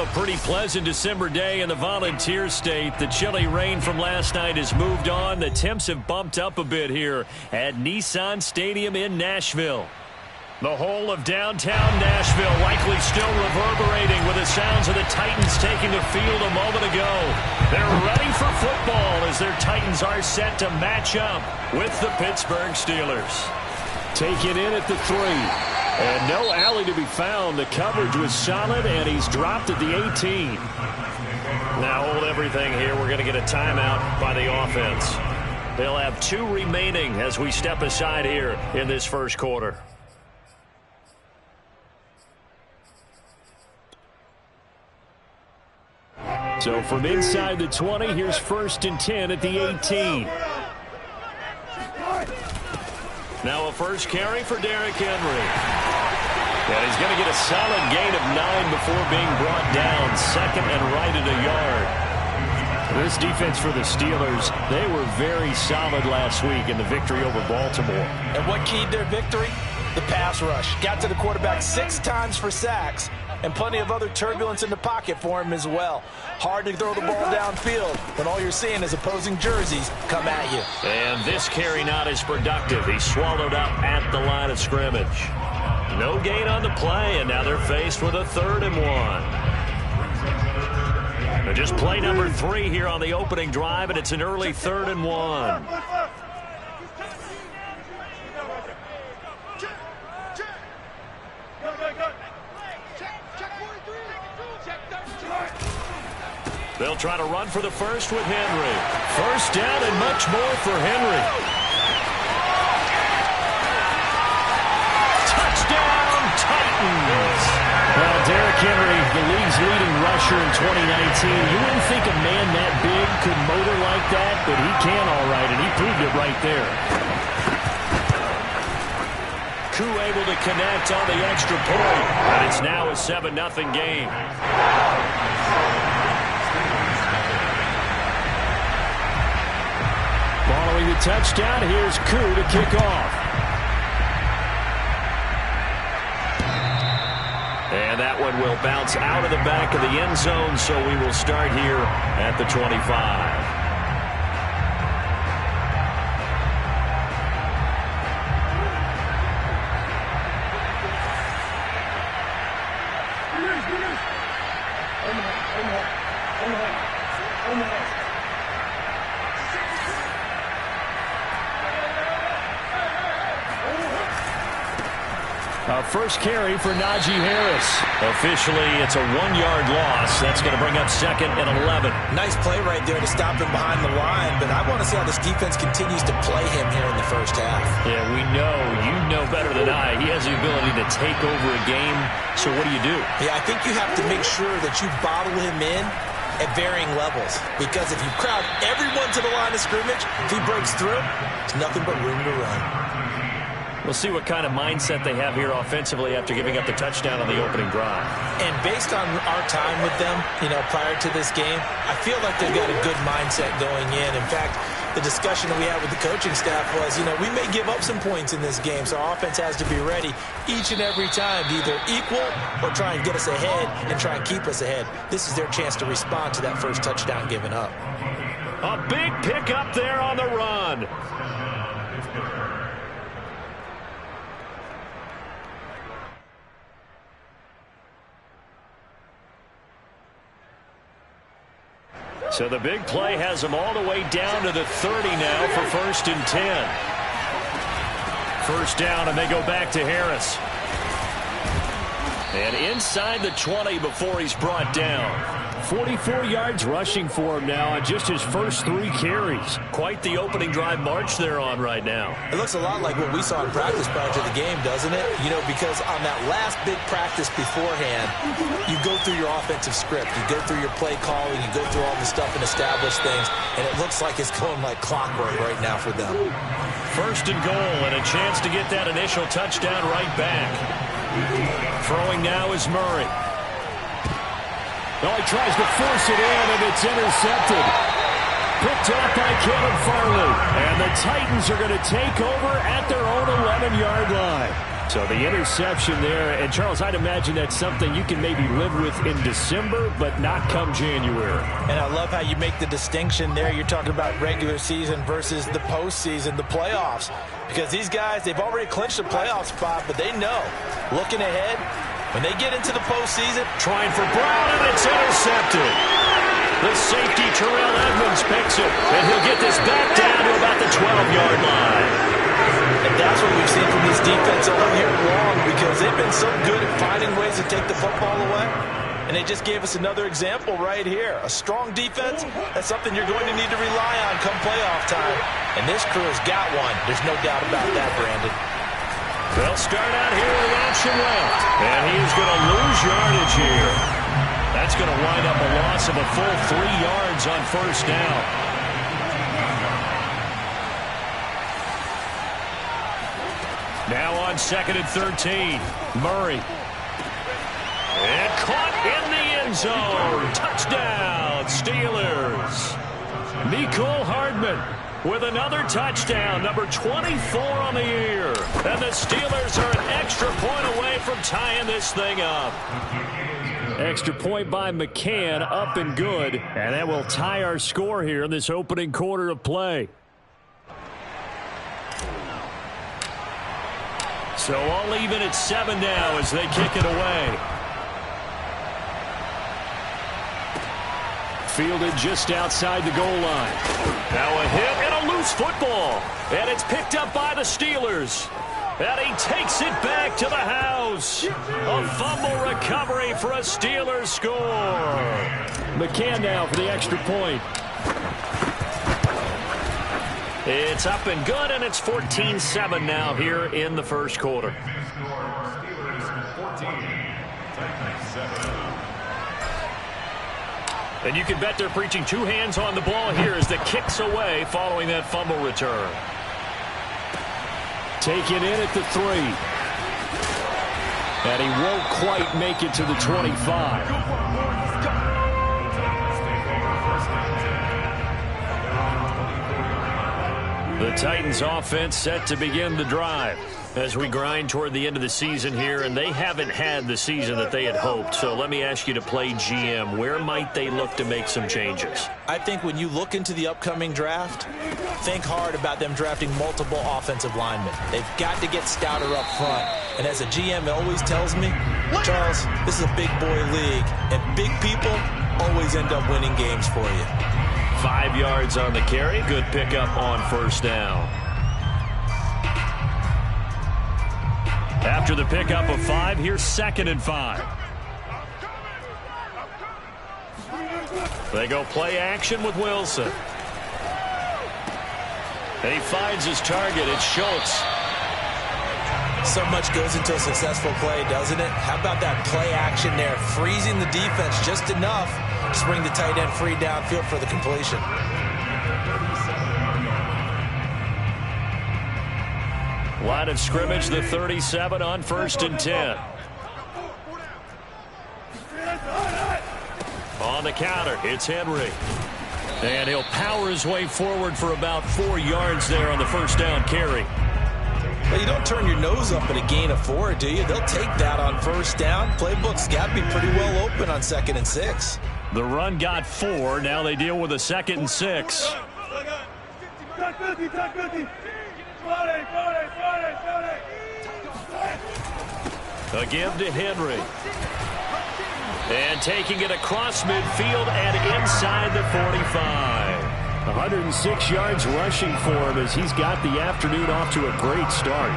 A pretty pleasant December day in the Volunteer State. The chilly rain from last night has moved on. The temps have bumped up a bit here at Nissan Stadium in Nashville. The whole of downtown Nashville likely still reverberating with the sounds of the Titans taking the field a moment ago. They're ready for football as their Titans are set to match up with the Pittsburgh Steelers. Take it in at the 3. And no alley to be found. The coverage was solid, and he's dropped at the 18. Now hold everything here. We're going to get a timeout by the offense. They'll have 2 remaining as we step aside here in this first quarter. So from inside the 20, here's 1st and 10 at the 18. Now a first carry for Derrick Henry. And he's going to get a solid gain of 9 before being brought down. 2nd and right at a yard. This defense for the Steelers, they were very solid last week in the victory over Baltimore. And what keyed their victory? The pass rush. Got to the quarterback 6 times for sacks. And plenty of other turbulence in the pocket for him as well. Hard to throw the ball downfield when all you're seeing is opposing jerseys come at you. And this carry not as productive. He's swallowed up at the line of scrimmage. No gain on the play, and now they're faced with a 3rd and 1. They're just play number 3 here on the opening drive, and it's an early 3rd and 1. They'll try to run for the first with Henry. First down and much more for Henry. Touchdown, Titans. Well, Derrick Henry, the league's leading rusher in 2019. You wouldn't think a man that big could motor like that, but he can all right, and he proved it right there. Koo able to connect on the extra point, and it's now a 7-0 game. Following the touchdown, here's Koo to kick off. And that one will bounce out of the back of the end zone, so we will start here at the 25. First carry for Najee Harris. Officially, it's a 1-yard loss. That's going to bring up 2nd and 11. Nice play right there to stop him behind the line, but I want to see how this defense continues to play him here in the first half. Yeah, we know. You know better than I. He has the ability to take over a game. So what do? Yeah, I think you have to make sure that you bottle him in at varying levels, because if you crowd everyone to the line of scrimmage, if he breaks through, it's nothing but room to run. We'll see what kind of mindset they have here offensively after giving up the touchdown on the opening drive. And based on our time with them, prior to this game, I feel like they've got a good mindset going in. In fact, the discussion that we had with the coaching staff was, we may give up some points in this game, so our offense has to be ready each and every time to either equal or try and get us ahead and try and keep us ahead. This is their chance to respond to that first touchdown given up. A big pickup there on the run. So the big play has them all the way down to the 30 now for 1st and 10. First down, and they go back to Harris. And inside the 20 before he's brought down. 44 yards rushing for him now on just his first 3 carries. Quite the opening drive march they're on right now. It looks a lot like what we saw in practice prior to the game, doesn't it? Because on that last big practice beforehand, you go through your offensive script. You go through your play calling. You go through all the stuff and establish things. And it looks like it's going like clockwork right now for them. First and goal, and a chance to get that initial touchdown right back. Throwing now is Murray. Oh, he tries to force it in, and it's intercepted. Picked up by Caleb Farley. And the Titans are going to take over at their own 11-yard line. So the interception there, and Charles, I'd imagine that's something you can maybe live with in December, but not come January. And I love how you make the distinction there. You're talking about regular season versus the postseason, the playoffs. Because these guys, they've already clinched a playoff spot, but they know, looking ahead, when they get into the postseason. Trying for Brown, and it's intercepted. The safety, Terrell Edmonds, picks it, and he'll get this back down to about the 12-yard line. And that's what we've seen from this defense all year long, because they've been so good at finding ways to take the football away. And they just gave us another example right here. A strong defense, that's something you're going to need to rely on come playoff time. And this crew has got one. There's no doubt about that, Brandon. They'll start out here with an option left. And he's going to lose yardage here. That's going to wind up a loss of a full 3 yards on first down. Now on 2nd and 13. Murray. And caught in the end zone. Touchdown, Steelers. Mecole Hardman with another touchdown, number 24 on the year. And the Steelers are an extra point away from tying this thing up. Extra point by McCann, up and good. And that will tie our score here in this opening quarter of play. So all even at 7 now as they kick it away. Fielded just outside the goal line. Now a hit and a loose football. And it's picked up by the Steelers. And he takes it back to the house. A fumble recovery for a Steelers score. McCann now for the extra point. It's up and good, and it's 14-7 now here in the first quarter. And you can bet they're preaching 2 hands on the ball here as the kick's away following that fumble return. Taken in at the 3. And he won't quite make it to the 25. The Titans offense set to begin the drive as we grind toward the end of the season here, and they haven't had the season that they had hoped. So let me ask you to play GM. Where might they look to make some changes? I think when you look into the upcoming draft, think hard about them drafting multiple offensive linemen. They've got to get stouter up front. And as a GM always tells me, Charles, this is a big boy league, and big people always end up winning games for you. 5 yards on the carry. Good pickup on first down. After the pickup of 5, here's 2nd and 5. They go play action with Wilson. And he finds his target. It's Schultz. So much goes into a successful play, doesn't it? How about that play action there? Freezing the defense just enough to bring the tight end free downfield for the completion. Line of scrimmage, the 37 on 1st and 10. On the counter, it's Henry. And he'll power his way forward for about 4 yards there on the first down carry. Well, you don't turn your nose up at a gain of 4, do you? They'll take that on first down. Playbook's got to be pretty well open on 2nd and 6. The run got 4. Now they deal with a 2nd and 6. A give to Henry. And taking it across midfield and inside the 45. 106 yards rushing for him as he's got the afternoon off to a great start.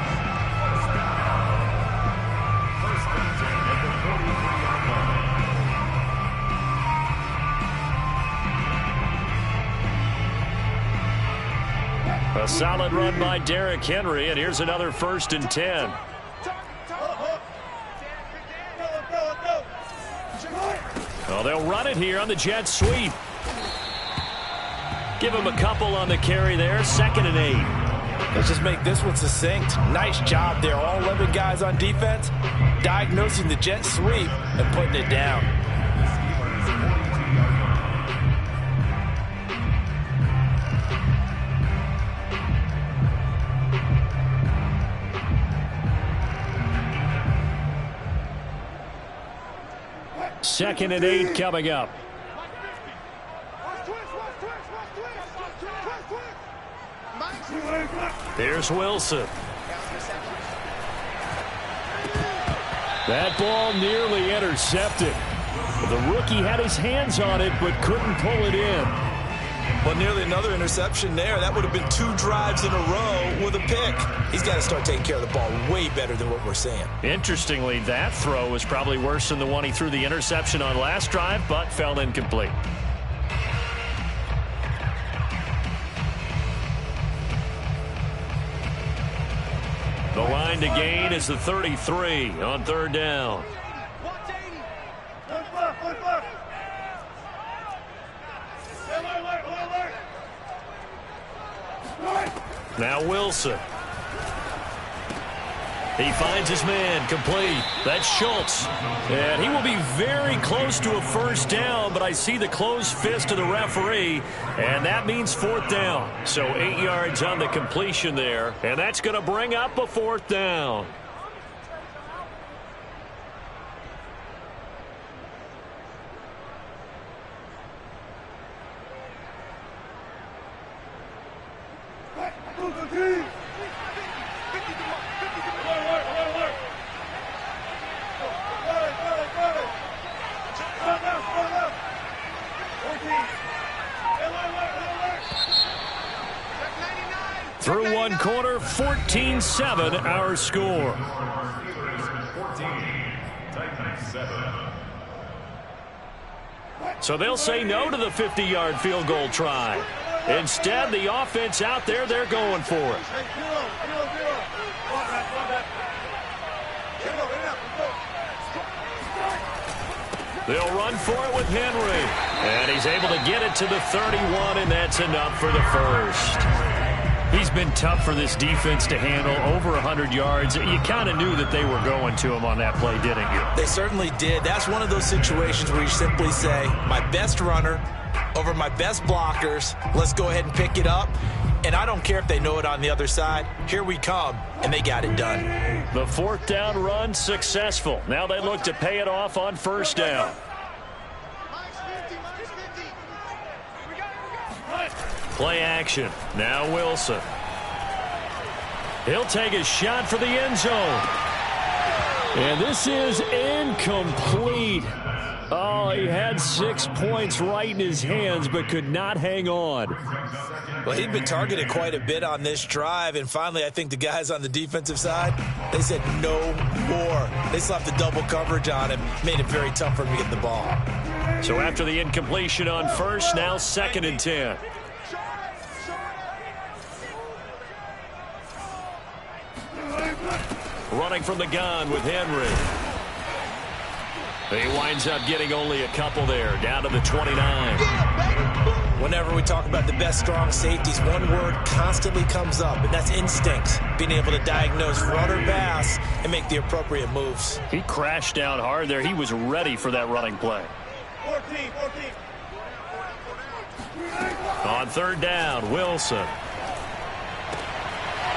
A solid run by Derrick Henry, and here's another 1st and 10. Well, they'll run it here on the jet sweep. Give him a couple on the carry there. 2nd and 8. Let's just make this one succinct. Nice job there. All 11 guys on defense diagnosing the jet sweep and putting it down. 2nd and 8 coming up. Here's Wilson. That ball nearly intercepted. The rookie had his hands on it but couldn't pull it in. Well, nearly another interception there. That would have been 2 drives in a row with a pick. He's got to start taking care of the ball way better than what we're seeing. Interestingly, that throw was probably worse than the one he threw the interception on last drive, but fell incomplete. The line to gain is the 33 on 3rd down. Now Wilson. He finds his man, complete. That's Schultz. And he will be very close to a 1st down, but I see the closed fist of the referee, and that means 4th down. So 8 yards on the completion there, and that's going to bring up a 4th down. Through 1 quarter, 14-7 our score. So they'll say no to the 50-yard field goal try. Instead, the offense out there, they're going for it. They'll run for it with Henry. And he's able to get it to the 31, and that's enough for the first. He's been tough for this defense to handle, over 100 yards. You kind of knew that they were going to him on that play, didn't you? They certainly did. That's one of those situations where you simply say, my best runner over my best blockers, let's go ahead and pick it up. And I don't care if they know it on the other side. Here we come, and they got it done. The 4th down run successful. Now they look to pay it off on 1st down. Play action. Now Wilson. He'll take a shot for the end zone. And this is incomplete. Oh, he had 6 points right in his hands, but could not hang on. Well, he'd been targeted quite a bit on this drive, and finally I think the guys on the defensive side, they said no more. They slapped the double coverage on him, made it very tough for him to get the ball. So after the incompletion on 1st, now 2nd and 10. Running from the gun with Henry. He winds up getting only a couple there, down to the 29. Whenever we talk about the best strong safeties, one word constantly comes up, and that's instinct. Being able to diagnose run or pass and make the appropriate moves. He crashed down hard there. He was ready for that running play. 14. On 3rd down, Wilson.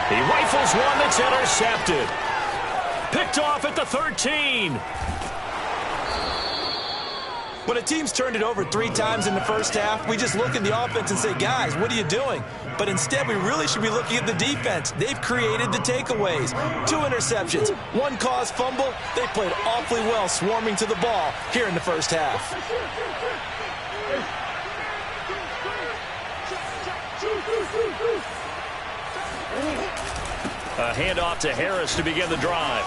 He rifles one that's intercepted. Picked off at the 13. When a team's turned it over 3 times in the first half, we just look at the offense and say, guys, what are you doing? But instead, we really should be looking at the defense. They've created the takeaways. 2 interceptions, 1 caused fumble. They played awfully well swarming to the ball here in the first half. A handoff to Harris to begin the drive.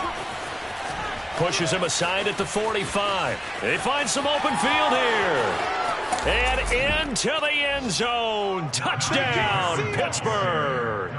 Pushes him aside at the 45. They find some open field here. And into the end zone. Touchdown, Pittsburgh.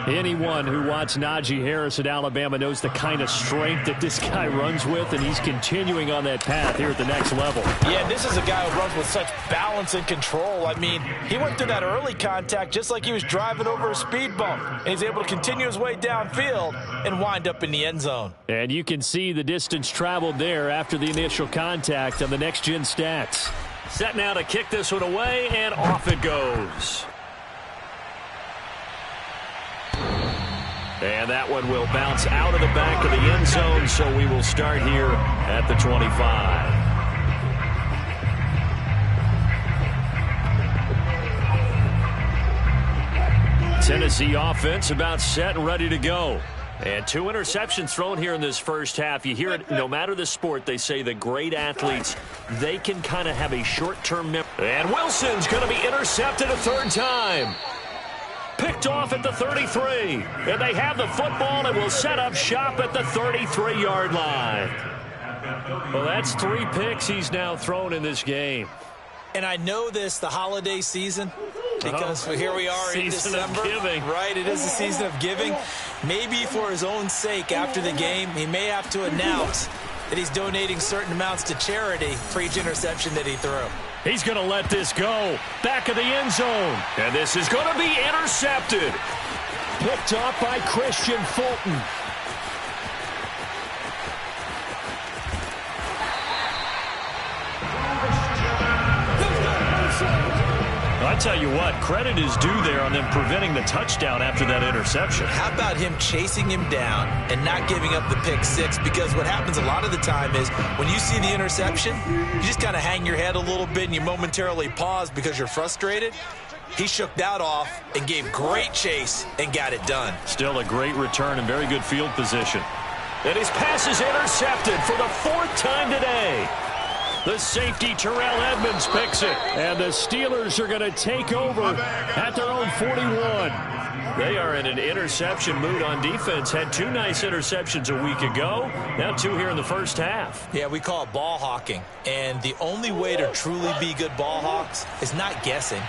Anyone who watched Najee Harris at Alabama knows the kind of strength that this guy runs with, and he's continuing on that path here at the next level. Yeah, this is a guy who runs with such balance and control. I mean, he went through that early contact just like he was driving over a speed bump, and he's able to continue his way downfield and wind up in the end zone. And you can see the distance traveled there after the initial contact on the next-gen stats. Set now to kick this one away, and off it goes. And that one will bounce out of the back of the end zone, so we will start here at the 25. Tennessee offense about set and ready to go. And 2 interceptions thrown here in this first half. You hear it no matter the sport. They say the great athletes, they can kind of have a short-term memory. And Wilson's going to be intercepted a 3rd time. Picked off at the 33. And they have the football and will set up shop at the 33-yard line. Well, that's 3 picks he's now thrown in this game. And I know this, the holiday season, because here we are in December. Season of giving. Right, it is the season of giving. Maybe for his own sake after the game, he may have to announce that he's donating certain amounts to charity for each interception that he threw. He's going to let this go. Back of the end zone. And this is going to be intercepted. Picked off by Christian Fulton. I tell you what, credit is due there on them preventing the touchdown after that interception. How about him chasing him down and not giving up the pick 6? Because what happens a lot of the time is when you see the interception, you just kind of hang your head a little bit and you momentarily pause because you're frustrated. He shook that off and gave great chase and got it done. Still a great return and very good field position. And his pass is intercepted for the 4th time today. The safety, Terrell Edmonds, picks it. And the Steelers are going to take over at their own 41. They are in an interception mood on defense. Had 2 nice interceptions a week ago. Now 2 here in the first half. Yeah, we call it ball hawking. And the only way to truly be good ball hawks is not guessing.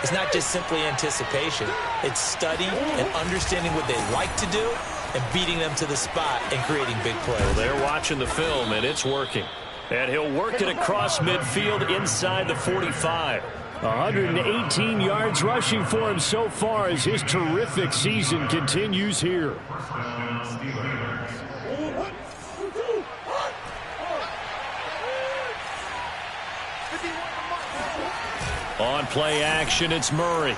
It's not just simply anticipation. It's study and understanding what they like to do and beating them to the spot and creating big plays. Well, they're watching the film, and it's working. And he'll work it across midfield inside the 45. 118 yards rushing for him so far as his terrific season continues here. On play action, it's Murray.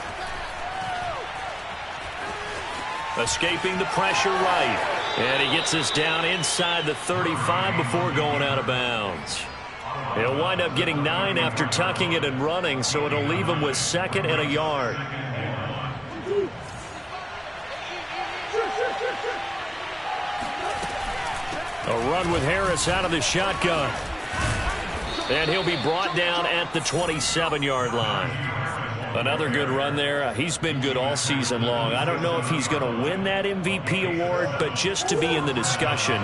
Escaping the pressure right. And he gets us down inside the 35 before going out of bounds. He'll wind up getting 9 after tucking it and running, so it'll leave him with 2nd and a yard. A run with Harris out of the shotgun. And he'll be brought down at the 27-yard line. Another good run there. He's been good all season long. I don't know if he's going to win that MVP award, but just to be in the discussion,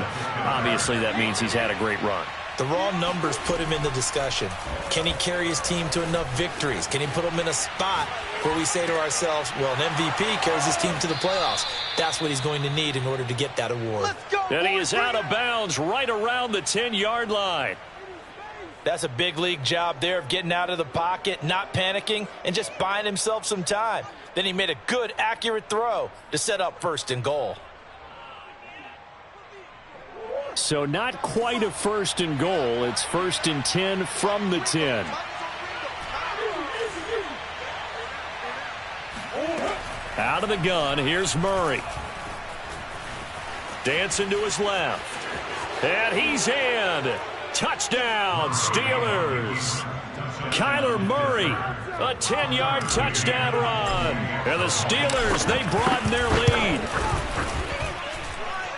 obviously that means he's had a great run. The raw numbers put him in the discussion. Can he carry his team to enough victories? Can he put them in a spot where we say to ourselves, well, an MVP carries his team to the playoffs. That's what he's going to need in order to get that award. And he is out of bounds right around the 10-yard line. That's a big league job there of getting out of the pocket, not panicking, and just buying himself some time. Then he made a good, accurate throw to set up 1st and goal. So not quite a 1st and goal. It's 1st and 10 from the 10. Out of the gun, here's Murray. Dancing to his left. And he's in. Touchdown, Steelers. Kyler Murray, a 10-yard touchdown run. And the Steelers, they broaden their lead.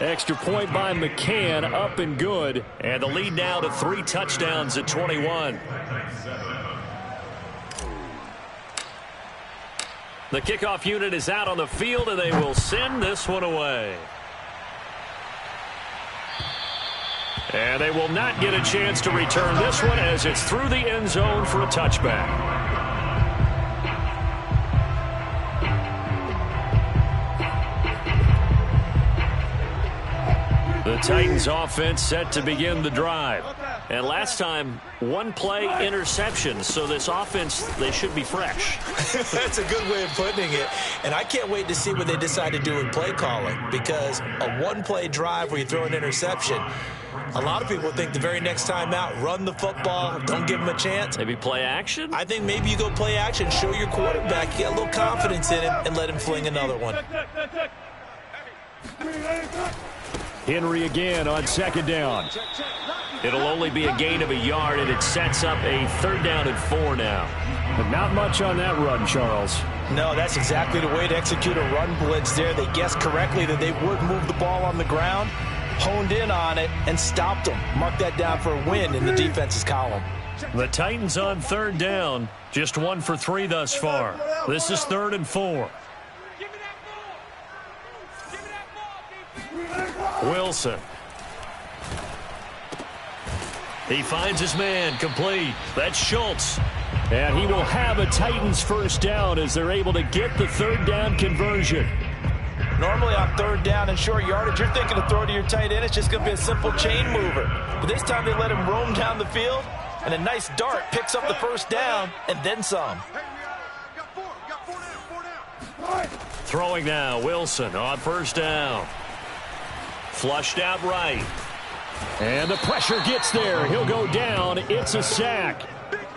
Extra point by McCann, up and good. And the lead now to 3 touchdowns at 21. The kickoff unit is out on the field, and they will send this one away. And they will not get a chance to return this one as it's through the end zone for a touchback. The Titans offense set to begin the drive. And last time, 1 play interception. So this offense, they should be fresh. That's a good way of putting it. And I can't wait to see what they decide to do with play calling. Because a 1-play drive where you throw an interception, a lot of people think the very next time out, run the football, don't give them a chance. Maybe play action? I think maybe you go play action, show your quarterback, you get a little confidence in him, and let him fling another one. Henry again on 2nd down. It'll only be a gain of a yard, and it sets up a 3rd down and 4 now. But not much on that run, Charles. No, that's exactly the way to execute a run blitz there. They guessed correctly that they would move the ball on the ground, honed in on it, and stopped them. Mark that down for a win in the defense's column. The Titans on 3rd down. Just 1 for 3 thus far. This is 3rd and 4. Wilson. He finds his man, complete. That's Schultz. And he will have a Titans 1st down as they're able to get the 3rd down conversion. Normally on 3rd down and short yardage, you're thinking to throw to your tight end. It's just going to be a simple chain mover. But this time they let him roam down the field, and a nice dart picks up the 1st down and then some. Throwing now, Wilson on 1st down. Flushed out right. And the pressure gets there. He'll go down. It's a sack.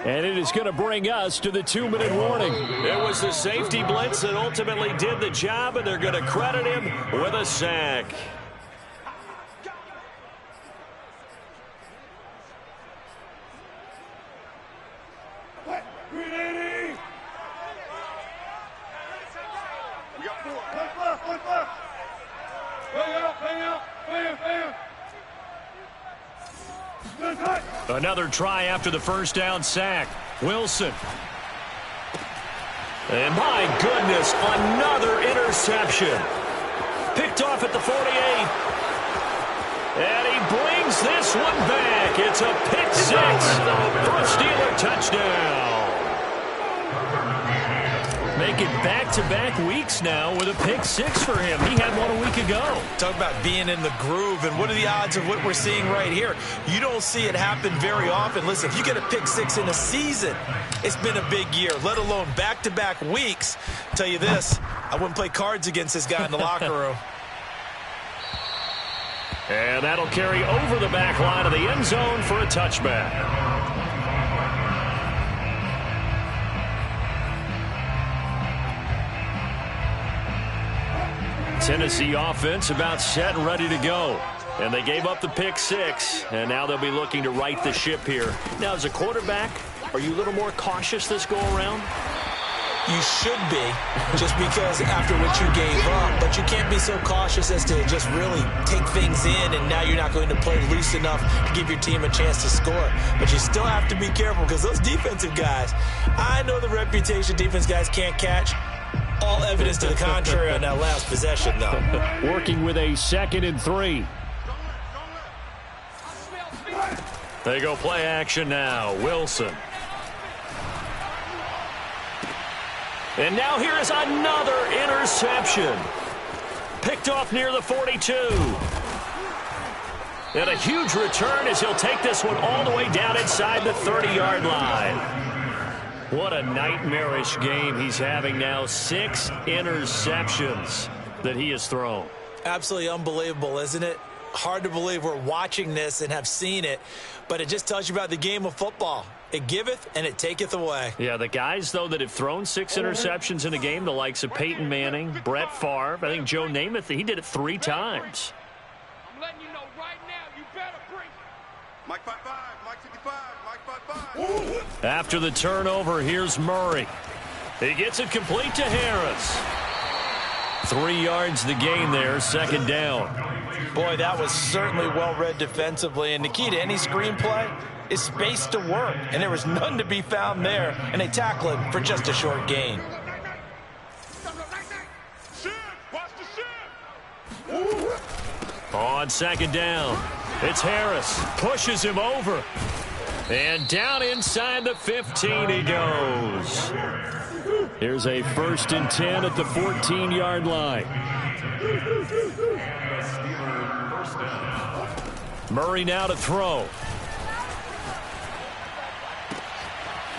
And it is going to bring us to the 2-minute warning. It was the safety blitz that ultimately did the job, and they're going to credit him with a sack. Another try after the 1st down sack. Wilson. And my goodness, another interception. Picked off at the 48. And he brings this one back. It's a pick 6 for a Steeler touchdown. Making back-to-back weeks now with a pick 6 for him. He had one a week ago. Talk about being in the groove, and what are the odds of what we're seeing right here? You don't see it happen very often. Listen, if you get a pick 6 in a season, it's been a big year, let alone back-to-back weeks. I'll tell you this, I wouldn't play cards against this guy in the locker room. And that'll carry over the back line of the end zone for a touchback. Tennessee offense about set and ready to go. And they gave up the pick 6, and now they'll be looking to right the ship here. Now, as a quarterback, are you a little more cautious this go-around? You should be, just because after what you gave up. But you can't be so cautious as to just really take things in, and now you're not going to play loose enough to give your team a chance to score. But you still have to be careful, because those defensive guys, I know the reputation defense guys can't catch. All evidence to the contrary on that last possession, though. Working with a 2nd and 3. They go play action now. Wilson. And now here is another interception. Picked off near the 42. And a huge return as he'll take this one all the way down inside the 30-yard line. What a nightmarish game he's having now. 6 interceptions that he has thrown. Absolutely unbelievable, isn't it? Hard to believe we're watching this and have seen it, but it just tells you about the game of football. It giveth and it taketh away. Yeah, the guys, though, that have thrown 6 interceptions in a game, the likes of Peyton Manning, Brett Favre, I think Joe Namath, he did it 3 times. I'm letting you know right now, you better bring it. Mike 5-5, Mike 55, Mike 5-5. After the turnover, here's Murray. He gets it complete to Harris. 3 yards the gain there, 2nd down. Boy, that was certainly well-read defensively, and the key to any screenplay is space to work, and there was none to be found there, and they tackle him for just a short gain. On 2nd down, it's Harris. Pushes him over. And down inside the 15 he goes. Here's a 1st and 10 at the 14-yard line. Murray now to throw.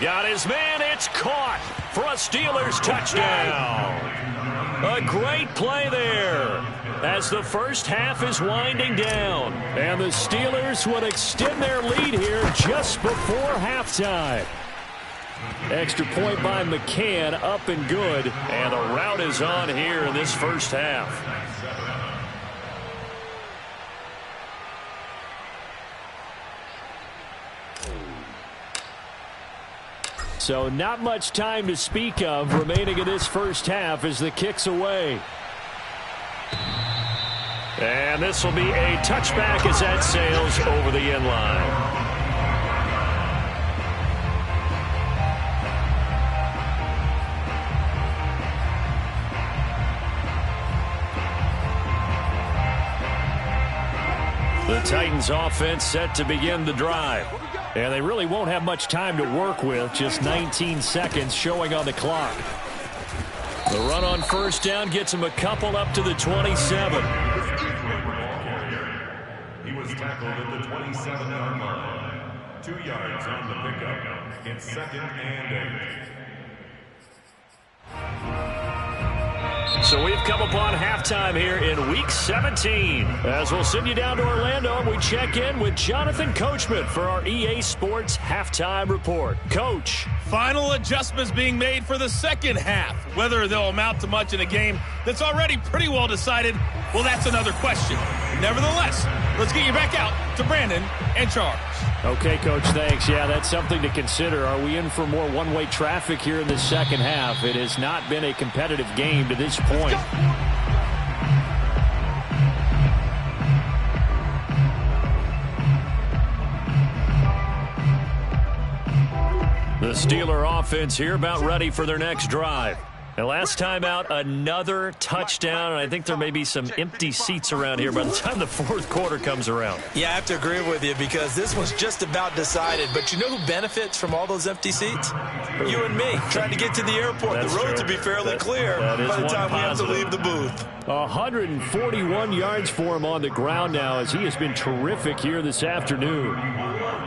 Got his man. It's caught for a Steelers touchdown. A great play there as the first half is winding down. And the Steelers would extend their lead here just before halftime. Extra point by McCann, up and good. And the rout is on here in this first half. So not much time to speak of remaining in this first half as the kick's away. And this will be a touchback as that sails over the end line. The Titans offense set to begin the drive. And they really won't have much time to work with, just 19 seconds showing on the clock. The run on first down gets him a couple up to the 27. He was tackled at the 27-yard line. 2 yards on the pickup. It's 2nd and 8. So we've come upon halftime here in Week 17. As we'll send you down to Orlando, and we check in with Jonathan Coachman for our EA Sports Halftime Report. Coach. Final adjustments being made for the second half. Whether they'll amount to much in a game that's already pretty well decided, well, that's another question. Nevertheless, let's get you back out to Brandon and Charles. Okay, Coach, thanks. Yeah, that's something to consider. Are we in for more one-way traffic here in the second half? It has not been a competitive game to this point. The Steeler offense here about ready for their next drive. And last time out, another touchdown, and I think there may be some empty seats around here by the time the fourth quarter comes around. Yeah, I have to agree with you because this one's just about decided. But you know who benefits from all those empty seats? You and me, trying to get to the airport. That's the roads true. will be fairly clear by the time we have to positive. leave the booth. 141 yards for him on the ground now as he has been terrific here this afternoon.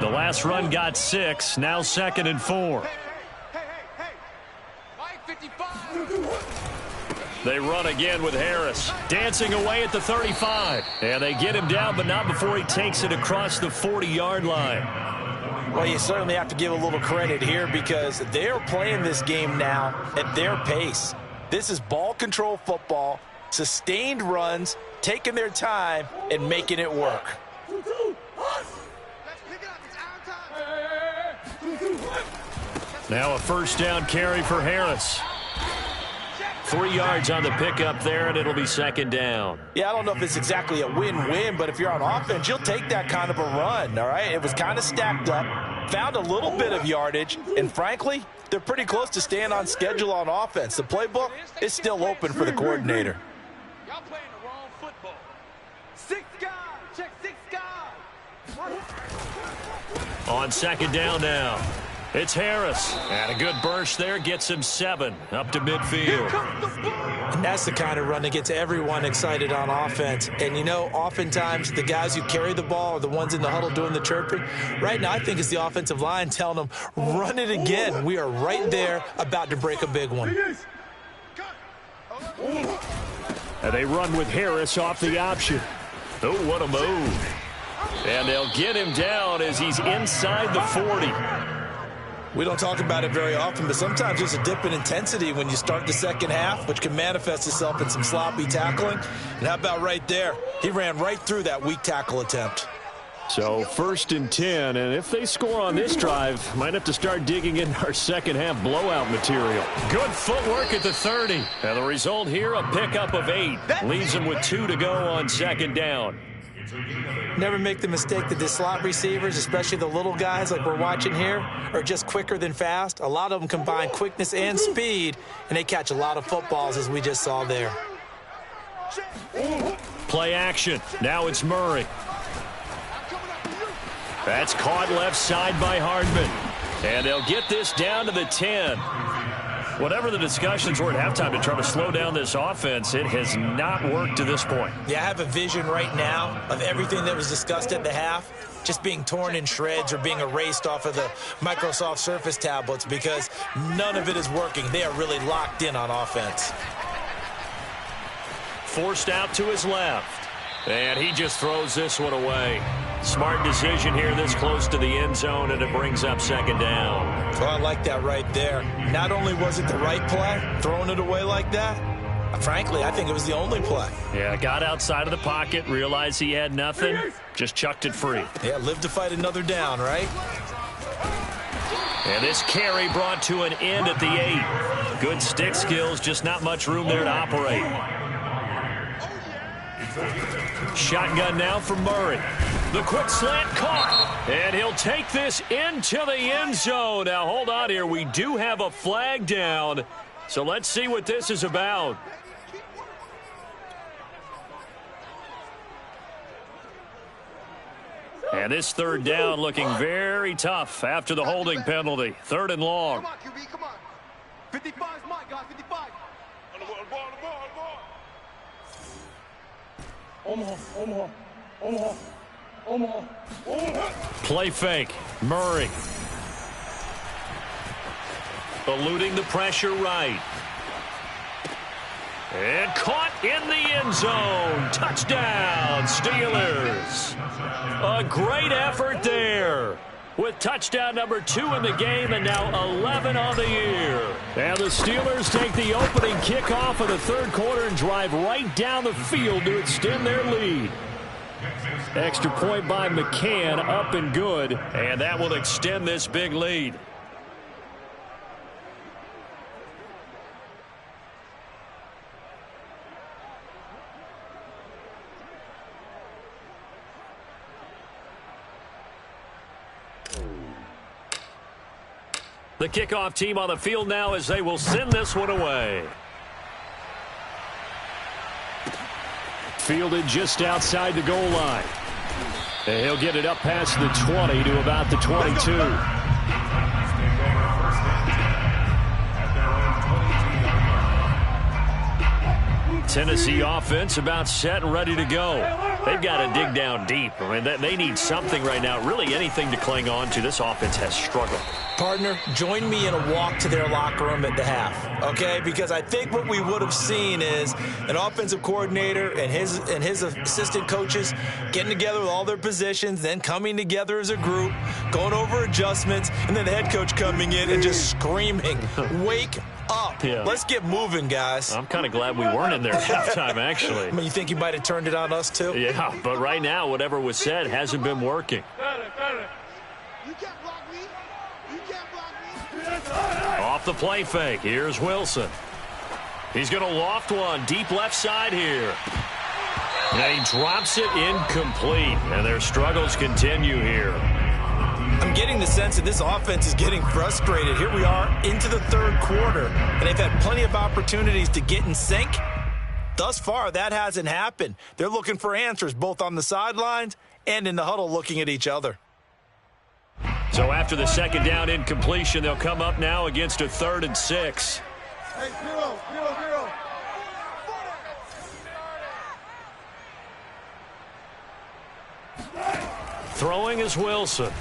The last run got 6, now 2nd and 4. They run again with Harris, dancing away at the 35. And they get him down, but not before he takes it across the 40-yard line. Well, you certainly have to give a little credit here because they're playing this game now at their pace. This is ball control football, sustained runs, taking their time, and making it work. Now a first down carry for Harris. 3 yards on the pickup there, and it'll be 2nd down. Yeah, I don't know if it's exactly a win-win, but if you're on offense, you'll take that kind of a run, all right? It was kind of stacked up, found a little bit of yardage, and frankly, they're pretty close to staying on schedule on offense. The playbook is still open for the coordinator. Y'all playing the wrong football. 6 guys. Check 6 guys. On 2nd down now. It's Harris. And a good burst there gets him 7 up to midfield. And that's the kind of run that gets everyone excited on offense. And, you know, oftentimes the guys who carry the ball are the ones in the huddle doing the chirping. Right now, I think it's the offensive line telling them, run it again. We are right there about to break a big one. And they run with Harris off the option. Oh, what a move. And they'll get him down as he's inside the 40. We don't talk about it very often, but sometimes there's a dip in intensity when you start the second half, which can manifest itself in some sloppy tackling. And how about right there? He ran right through that weak tackle attempt. So 1st and 10, and if they score on this drive, might have to start digging in our second half blowout material. Good footwork at the 30. And the result here, a pickup of 8. Leaves him with 2 to go on 2nd down. Never make the mistake that the slot receivers, especially the little guys like we're watching here, are just quicker than fast. A lot of them combine quickness and speed, and they catch a lot of footballs, as we just saw there. Play action. Now it's Murray. That's caught left side by Hardman. And they'll get this down to the 10. Whatever the discussions were at halftime to try to slow down this offense, it has not worked to this point. Yeah, I have a vision right now of everything that was discussed at the half just being torn in shreds or being erased off of the Microsoft Surface tablets because none of it is working. They are really locked in on offense. Forced out to his left. And he just throws this one away. Smart decision here this close to the end zone, and it brings up 2nd down. Well, I like that right there. Not only was it the right play, throwing it away like that, frankly, I think it was the only play. Yeah, got outside of the pocket, realized he had nothing, just chucked it free. Yeah, live to fight another down, right? And this carry brought to an end at the 8. Good stick skills, just not much room there to operate. Shotgun now for Murray. The quick slant caught. And he'll take this into the end zone. Now, hold on here. We do have a flag down. So let's see what this is about. And this third down looking very tough after the holding penalty. 3rd and long. Come on, QB, come on. 55 is mine, guys, 55. On the ball. Omaha. Play fake. Murray. Eluding the pressure right. And caught in the end zone. Touchdown, Steelers. A great effort there. With touchdown number 2 in the game and now 11 on the year. And the Steelers take the opening kickoff of the 3rd quarter and drive right down the field to extend their lead. Extra point by McCann, up and good. And that will extend this big lead. The kickoff team on the field now as they will send this one away. Fielded just outside the goal line. And he'll get it up past the 20 to about the 22. Tennessee offense about set and ready to go. They've got to dig down deep. I mean, they need something right now, really anything to cling on to. This offense has struggled. Partner, join me in a walk to their locker room at the half, okay? Because I think what we would have seen is an offensive coordinator and his assistant coaches getting together with all their positions, then coming together as a group, going over adjustments, and then the head coach coming in and just screaming, wake up. Yeah. Let's get moving, guys. I'm kind of glad we weren't in there at halftime, actually. I mean, you think you might have turned it on us, too? Yeah, but right now, whatever was said hasn't been working. You can't block me. You can't block me. Off the play fake, here's Wilson. He's going to loft one deep left side here. And he drops it incomplete, and their struggles continue here. I'm getting the sense that this offense is getting frustrated. Here we are into the 3rd quarter, and they've had plenty of opportunities to get in sync. Thus far, that hasn't happened. They're looking for answers both on the sidelines and in the huddle looking at each other. So after the 2nd down incompletion, they'll come up now against a 3rd and 6. Hey, 0. Throwing is Wilson.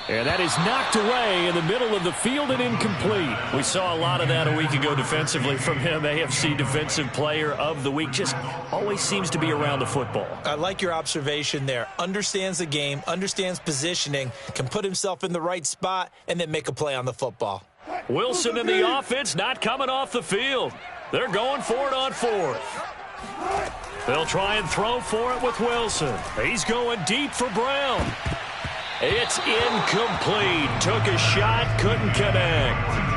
And that is knocked away in the middle of the field and incomplete. We saw a lot of that a week ago defensively from him. AFC Defensive Player of the Week. Just always seems to be around the football. I like your observation there. Understands the game, understands positioning, can put himself in the right spot, and then make a play on the football. Wilson and the offense not coming off the field. They're going for it on 4th. They'll try and throw for it with Wilson. He's going deep for Brown. It's incomplete. Took a shot, couldn't connect.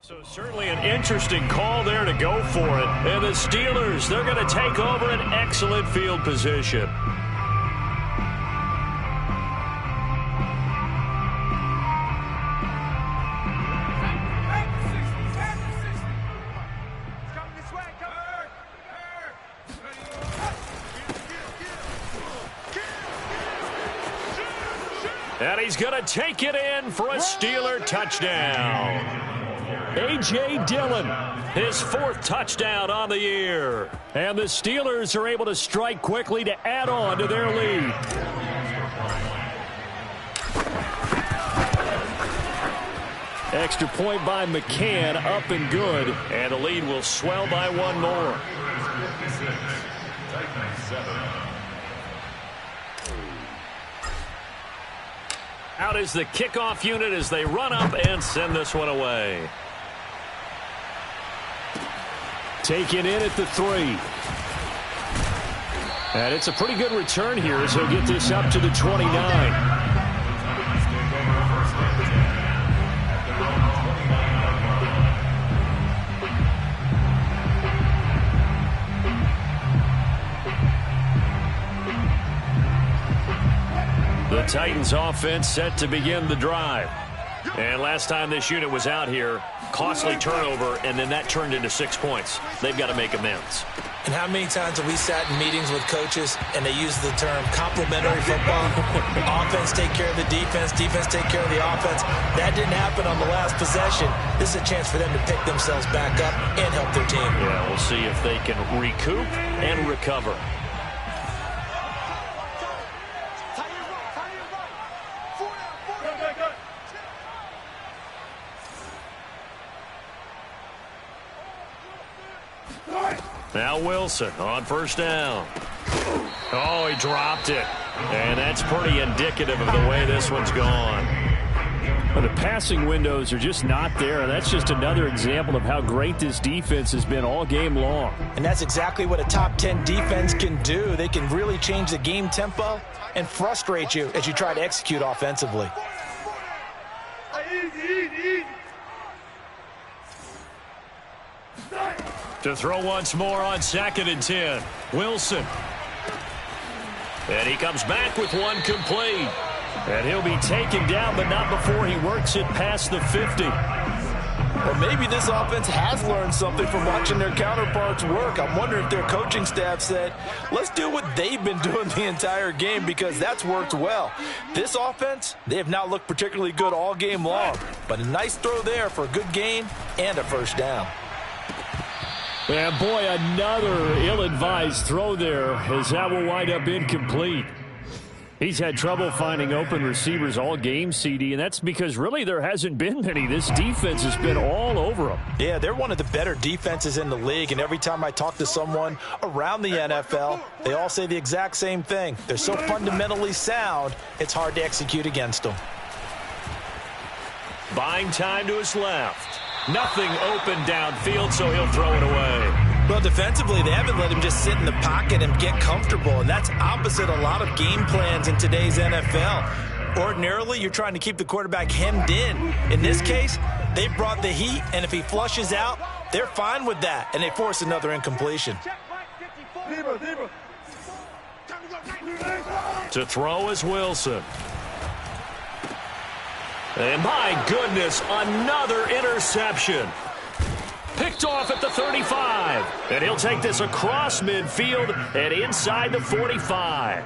So certainly an interesting call there to go for it. And the Steelers, they're going to take over an excellent field position. And he's going to take it in for a Steeler touchdown. A.J. Dillon, his 4th touchdown on the year. And the Steelers are able to strike quickly to add on to their lead. Extra point by McCann, up and good. And the lead will swell by one more. Out is the kickoff unit as they run up and send this one away. Taken in at the 3. And it's a pretty good return here as he'll get this up to the 29. The Titans offense set to begin the drive. And last time this unit was out here, costly turnover, and then that turned into 6 points. They've got to make amends. And how many times have we sat in meetings with coaches and they use the term complementary football? Offense take care of the defense, defense take care of the offense. That didn't happen on the last possession. This is a chance for them to pick themselves back up and help their team. Yeah, we'll see if they can recoup and recover. Now Wilson on first down. Oh, he dropped it. And that's pretty indicative of the way this one's gone. Well, the passing windows are just not there. That's just another example of how great this defense has been all game long. And that's exactly what a top 10 defense can do. They can really change the game tempo and frustrate you as you try to execute offensively. To throw once more on 2nd and 10. Wilson. And he comes back with one complete. And he'll be taken down, but not before he works it past the 50. Well, maybe this offense has learned something from watching their counterparts work. I'm wondering if their coaching staff said, let's do what they've been doing the entire game, because that's worked well. This offense, they have not looked particularly good all game long. But a nice throw there for a good gain and a first down. And boy, another ill-advised throw there as that will wind up incomplete. He's had trouble finding open receivers all game, CD, and that's because really there hasn't been many. This defense has been all over them. Yeah, they're one of the better defenses in the league, and every time I talk to someone around the NFL, they all say the exact same thing. They're so fundamentally sound, it's hard to execute against them. Buying time to his left. Nothing open downfield, so he'll throw it away. Well, defensively, they haven't let him just sit in the pocket and get comfortable, and that's opposite a lot of game plans in today's NFL. Ordinarily, you're trying to keep the quarterback hemmed in. In this case, they brought the heat, and if he flushes out, they're fine with that, and they force another incompletion. To throw is Wilson. And my goodness, another interception. Picked off at the 35. And he'll take this across midfield and inside the 45.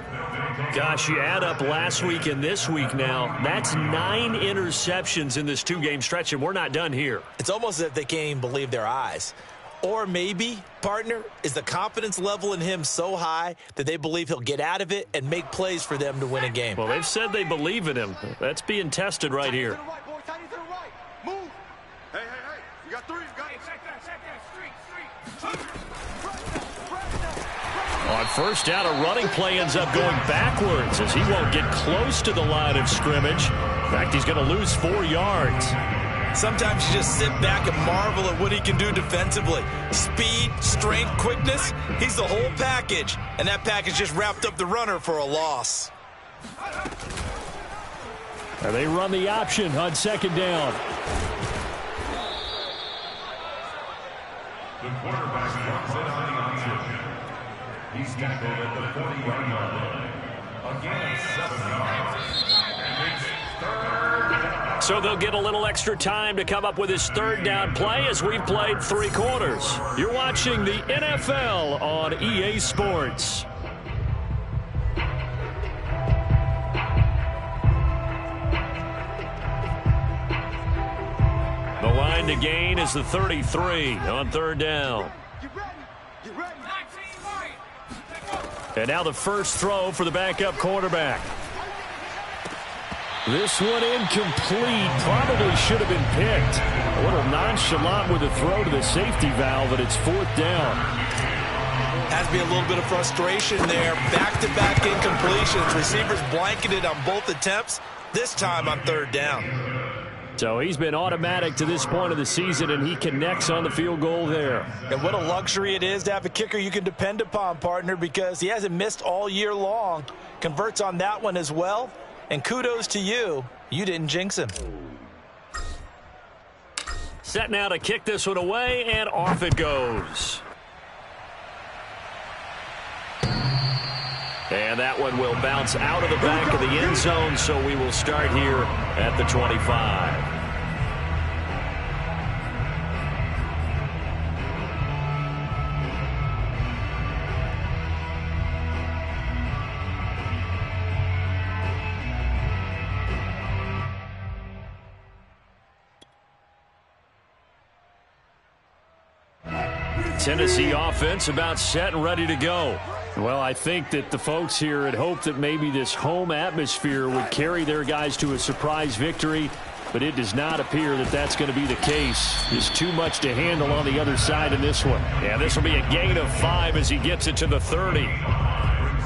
Gosh, you add up last week and this week now. That's 9 interceptions in this 2-game stretch, and we're not done here. It's almost as if they can't even believe their eyes. Or maybe, partner, is the confidence level in him so high that they believe he'll get out of it and make plays for them to win a game. Well, they've said they believe in him. That's being tested right here. Move. Hey, you got 3. You got On first down, a running play ends up going backwards as he won't get close to the line of scrimmage. In fact, he's going to lose 4 yards. Sometimes you just sit back and marvel at what he can do defensively. Speed, strength, quickness, he's the whole package. And that package just wrapped up the runner for a loss. And they run the option on 2nd down. The quarterback runs it on the option. He's tackled at the 40-yard line. Again, 7 yards. And it's 3rd down. So they'll get a little extra time to come up with his 3rd down play as we've played 3 quarters. You're watching the NFL on EA Sports. The line to gain is the 33 on 3rd down. And now the first throw for the backup quarterback. This one incomplete. Probably should have been picked. A little nonchalant with a throw to the safety valve, and it's 4th down. Has to be a little bit of frustration there. Back-to-back incompletions. Receivers blanketed on both attempts, this time on 3rd down. So he's been automatic to this point of the season, and he connects on the field goal there. And what a luxury it is to have a kicker you can depend upon, partner, because he hasn't missed all year long. Converts on that one as well. And kudos to you. You didn't jinx him. Set now to kick this one away, and off it goes. And that one will bounce out of the back of the end zone, so we will start here at the 25. Tennessee offense about set and ready to go. Well, I think that the folks here had hoped that maybe this home atmosphere would carry their guys to a surprise victory, but it does not appear that that's going to be the case. There's too much to handle on the other side in this one. Yeah, this will be a gain of 5 as he gets it to the 30.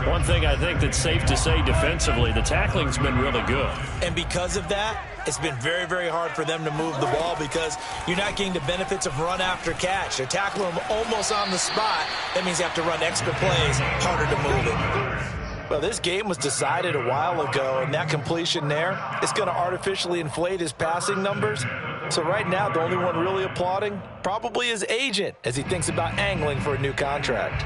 One thing I think that's safe to say defensively, the tackling's been really good. And because of that, it's been very, very hard for them to move the ball because you're not getting the benefits of run after catch. They're tackling them almost on the spot. That means you have to run extra plays, harder to move it. Well, this game was decided a while ago, and that completion there is going to artificially inflate his passing numbers. So right now, the only one really applauding probably his agent as he thinks about angling for a new contract.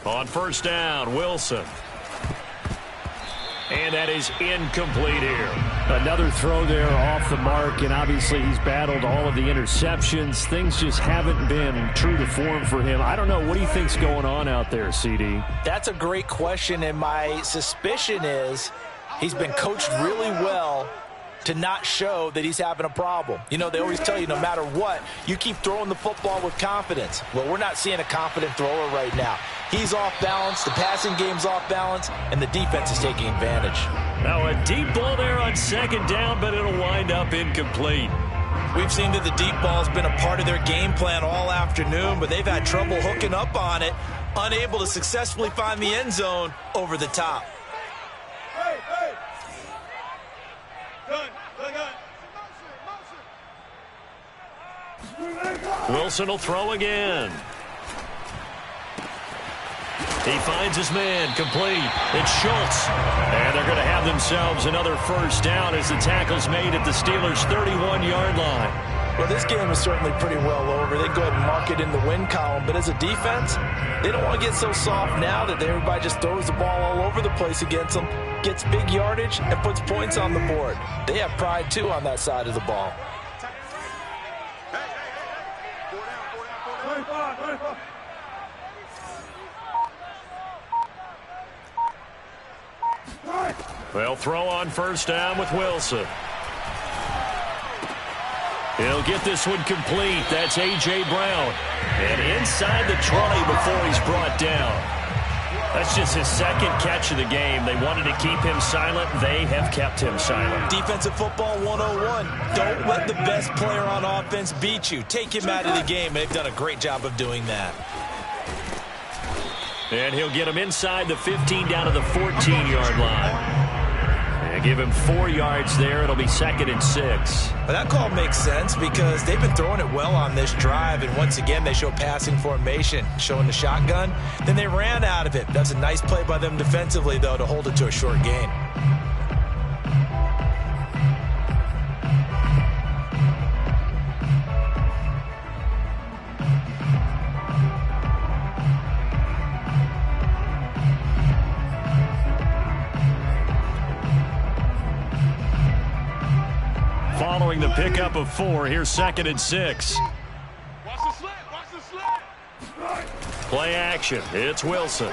On 1st down, Wilson. And that is incomplete here. Another throw there off the mark, and obviously he's battled all of the interceptions. Things just haven't been true to form for him. I don't know. What do you think's going on out there, CD? That's a great question, and my suspicion is he's been coached really well to not show that he's having a problem. You know, they always tell you no matter what, you keep throwing the football with confidence. Well, we're not seeing a confident thrower right now. He's off balance, the passing game's off balance, and the defense is taking advantage. Now a deep ball there on 2nd down, but it'll wind up incomplete. We've seen that the deep ball's been a part of their game plan all afternoon, but they've had trouble hooking up on it, unable to successfully find the end zone over the top. Wilson will throw again. He finds his man, complete. It's Schultz. And they're going to have themselves another 1st down as the tackle's made at the Steelers' 31-yard line. Well, this game is certainly pretty well over. They go ahead and mark it in the win column. But as a defense, they don't want to get so soft now that everybody just throws the ball all over the place against them, gets big yardage, and puts points on the board. They have pride, too, on that side of the ball. They'll throw on 1st down with Wilson. He'll get this one complete. That's A.J. Brown. And inside the 20 before he's brought down. That's just his 2nd catch of the game. They wanted to keep him silent. They have kept him silent. Defensive football 101. Don't let the best player on offense beat you. Take him out of the game. They've done a great job of doing that. And he'll get him inside the 15 down to the 14-yard line. And give him 4 yards there. It'll be 2nd and 6. Well, that call makes sense because they've been throwing it well on this drive. And once again, they show passing formation, showing the shotgun. Then they ran out of it. That's a nice play by them defensively, though, to hold it to a short gain. Following the pickup of 4, here's 2nd and 6. Watch the slant, watch the slant. Play action. It's Wilson.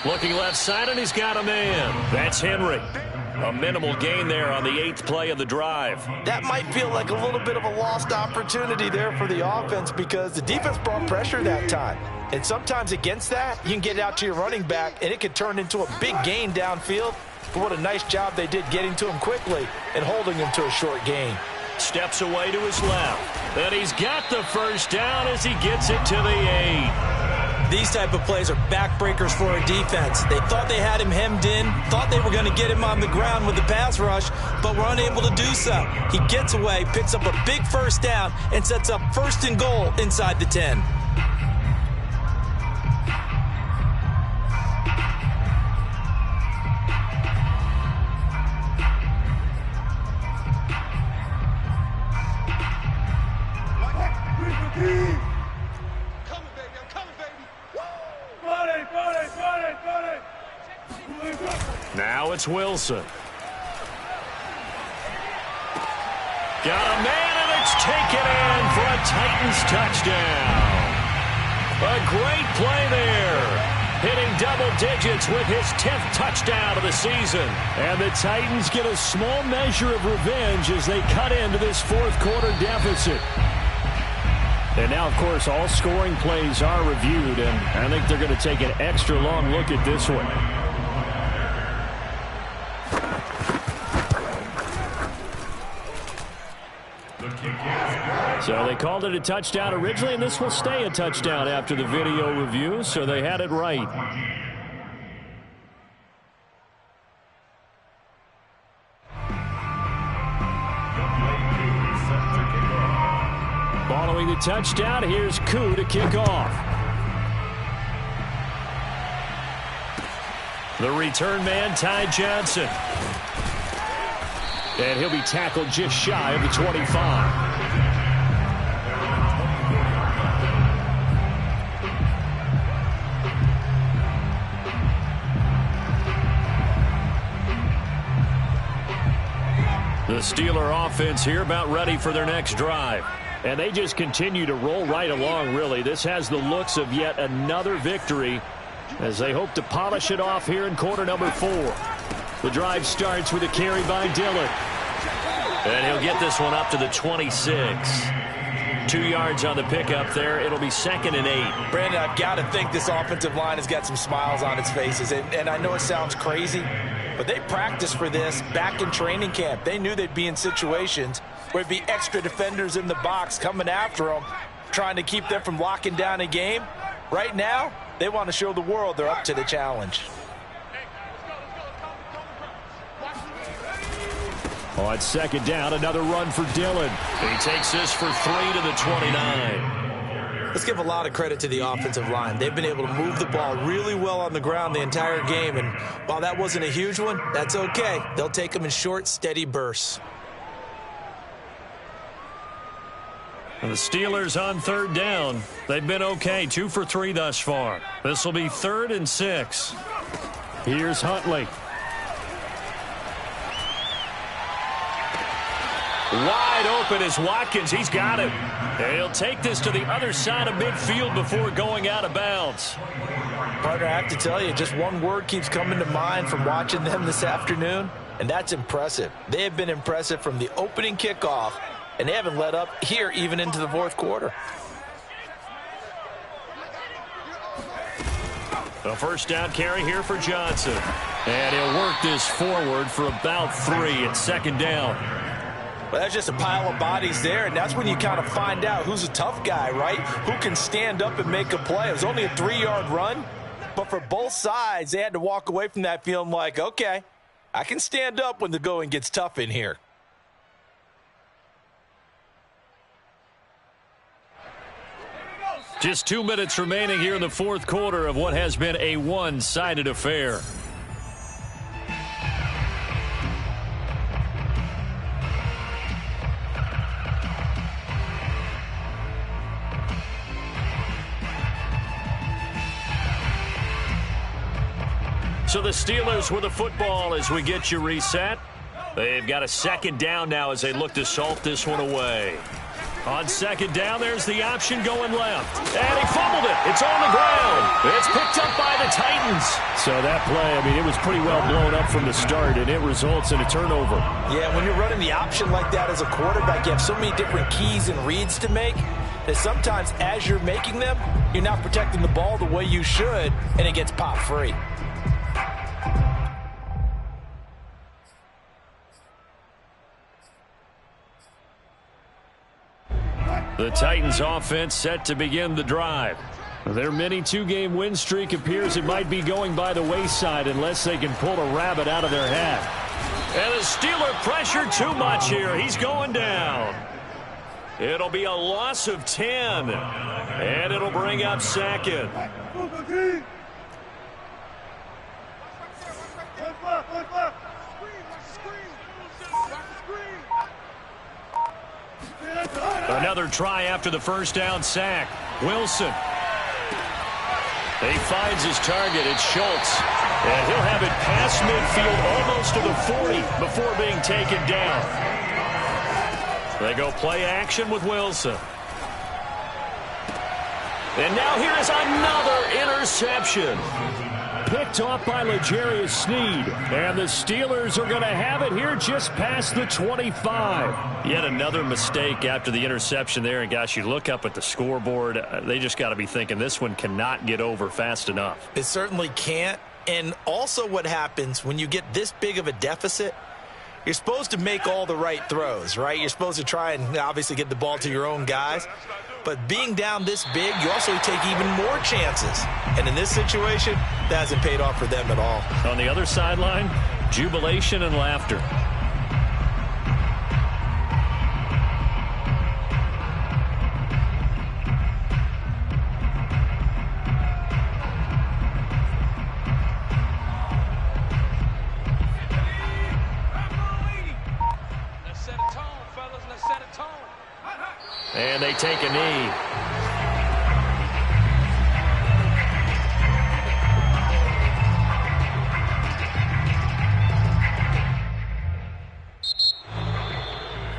Looking left side, and he's got a man. That's Henry. A minimal gain there on the 8th play of the drive. That might feel like a little bit of a lost opportunity there for the offense because the defense brought pressure that time. And sometimes against that, you can get out to your running back, and it can turn into a big gain downfield. But what a nice job they did getting to him quickly and holding him to a short gain. Steps away to his left. And he's got the first down as he gets it to the 8. These type of plays are backbreakers for a defense. They thought they had him hemmed in, thought they were going to get him on the ground with the pass rush, but were unable to do so. He gets away, picks up a big first down, and sets up 1st and goal inside the 10. Now it's Wilson. Got a man, and it's taken in for a Titans touchdown. A great play there. Hitting double digits with his 10th touchdown of the season. And the Titans get a small measure of revenge as they cut into this 4th quarter deficit. And now, of course, all scoring plays are reviewed, and I think they're going to take an extra long look at this one. So they called it a touchdown originally, and this will stay a touchdown after the video review, so they had it right. Following the touchdown, here's Koo to kick off. The return man, Ty Johnson. And he'll be tackled just shy of the 25. The Steeler offense here about ready for their next drive. And they just continue to roll right along, really. This has the looks of yet another victory as they hope to polish it off here in quarter number 4. The drive starts with a carry by Dillon. And he'll get this one up to the 26. 2 yards on the pickup there. It'll be 2nd and 8. Brandon, I've got to think this offensive line has got some smiles on its faces. And I know it sounds crazy, but they practiced for this back in training camp. They knew they'd be in situations where there'd be extra defenders in the box coming after them, trying to keep them from locking down a game. Right now, they want to show the world they're up to the challenge. On 2nd down, another run for Dillon. He takes this for 3 to the 29. Let's give a lot of credit to the offensive line. They've been able to move the ball really well on the ground the entire game, and while that wasn't a huge one, that's okay. They'll take them in short, steady bursts. And the Steelers on 3rd down. They've been okay, 2 for 3 thus far. This will be 3rd and 6. Here's Huntley. Wide open is Watkins. He's got it. And he'll take this to the other side of midfield before going out of bounds. Partner, I have to tell you, just one word keeps coming to mind from watching them this afternoon, and that's impressive. They have been impressive from the opening kickoff, and they haven't let up here even into the 4th quarter. A first down carry here for Johnson. And he'll work this forward for about 3 at 2nd down. Well, that's just a pile of bodies there, and that's when you kind of find out who's a tough guy, right? Who can stand up and make a play. It was only a 3-yard run, but for both sides, they had to walk away from that feeling like, okay, I can stand up when the going gets tough in here. Just 2 minutes remaining here in the 4th quarter of what has been a one-sided affair. So the Steelers with the football as we get you reset. They've got a 2nd down now as they look to salt this one away. On second down, there's the option going left. And he fumbled it. It's on the ground. It's picked up by the Titans. So that play, I mean, it was pretty well blown up from the start, and it results in a turnover. Yeah, when you're running the option like that as a quarterback, you have so many different keys and reads to make that sometimes as you're making them, you're not protecting the ball the way you should, and it gets pop free. The Titans offense set to begin the drive. Their mini two-game win streak appears it might be going by the wayside unless they can pull a rabbit out of their hat. And the Steeler pressure too much here. He's going down. It'll be a loss of 10. And it'll bring up second. Another try after the first down sack. Wilson. He finds his target. It's Schultz. And he'll have it past midfield almost to the 40 before being taken down. They go play action with Wilson. And now here is another interception. Picked off by L'Jarius Sneed. And the Steelers are going to have it here just past the 25. Yet another mistake after the interception there. And, gosh, you look up at the scoreboard. They just got to be thinking this one cannot get over fast enough. It certainly can't. And also what happens when you get this big of a deficit, you're supposed to make all the right throws, right? You're supposed to try and obviously get the ball to your own guys. But being down this big, you also take even more chances. And in this situation, that hasn't paid off for them at all. On the other sideline, jubilation and laughter. Let's set a tone, fellas. Let's set a tone. And they take a knee.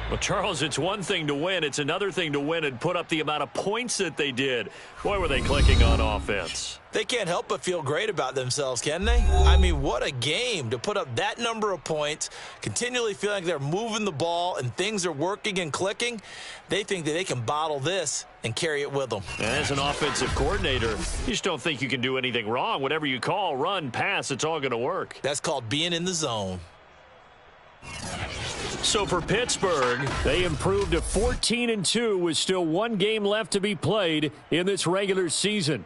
Well, Charles, it's one thing to win. It's another thing to win and put up the amount of points that they did. Boy, were they clicking on offense. They can't help but feel great about themselves, can they? I mean, what a game to put up that number of points, continually feeling like they're moving the ball and things are working and clicking. They think that they can bottle this and carry it with them. As an offensive coordinator, you just don't think you can do anything wrong. Whatever you call, run, pass, it's all going to work. That's called being in the zone. So for Pittsburgh, they improved to 14-2 with still one game left to be played in this regular season.